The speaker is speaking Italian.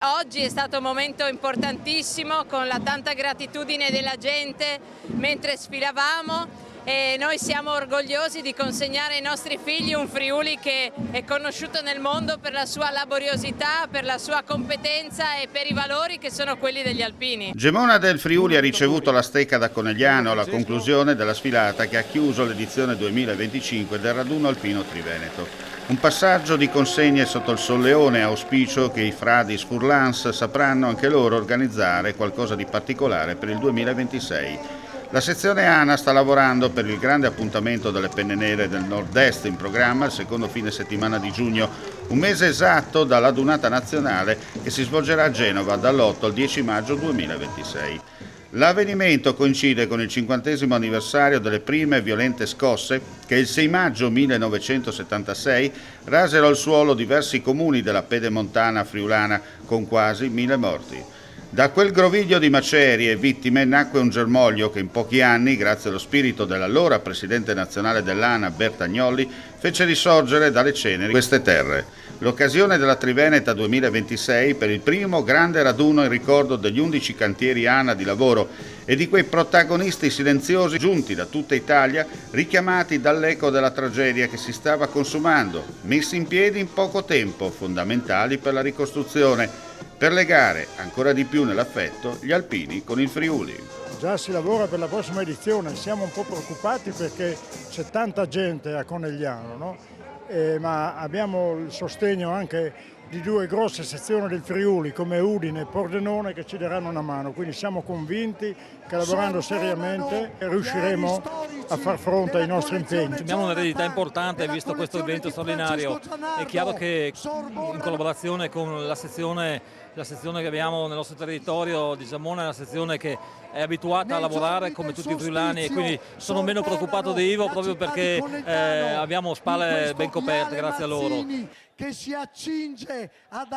Oggi è stato un momento importantissimo con la tanta gratitudine della gente mentre sfilavamo e noi siamo orgogliosi di consegnare ai nostri figli un Friuli che è conosciuto nel mondo per la sua laboriosità, per la sua competenza e per i valori che sono quelli degli alpini. Gemona del Friuli ha ricevuto la stecca da Conegliano alla conclusione della sfilata che ha chiuso l'edizione 2025 del raduno alpino Triveneto. Un passaggio di consegne sotto il solleone, auspicio che i Fradis Furlans sapranno anche loro organizzare qualcosa di particolare per il 2026. La sezione ANA sta lavorando per il grande appuntamento delle penne nere del Nord-Est in programma il secondo fine settimana di giugno, un mese esatto dalla Dunata Nazionale che si svolgerà a Genova dall'8 al 10 maggio 2026. L'avvenimento coincide con il 50° anniversario delle prime violente scosse che il 6 maggio 1976 rasero al suolo diversi comuni della pedemontana friulana con quasi 1000 morti. Da quel groviglio di macerie e vittime nacque un germoglio che in pochi anni, grazie allo spirito dell'allora presidente nazionale dell'ANA Bertagnolli, fece risorgere dalle ceneri queste terre. L'occasione della Triveneta 2026 per il primo grande raduno in ricordo degli 11 cantieri ANA di lavoro e di quei protagonisti silenziosi giunti da tutta Italia, richiamati dall'eco della tragedia che si stava consumando, messi in piedi in poco tempo, fondamentali per la ricostruzione, per legare ancora di più nell'affetto gli alpini con il Friuli. Già si lavora per la prossima edizione, siamo un po' preoccupati perché c'è tanta gente a Conegliano, no? Ma abbiamo il sostegno anche di due grosse sezioni del Friuli come Udine e Pordenone che ci daranno una mano, quindi siamo convinti che lavorando seriamente riusciremo a far fronte ai nostri impegni. Abbiamo un'eredità importante visto questo evento straordinario, è chiaro che in collaborazione con la sezione che abbiamo nel nostro territorio di Gemona è una sezione che è abituata a lavorare come tutti i friulani e quindi sono meno preoccupato di Ivo proprio perché abbiamo spalle ben coperte grazie a loro. Che si accinge ad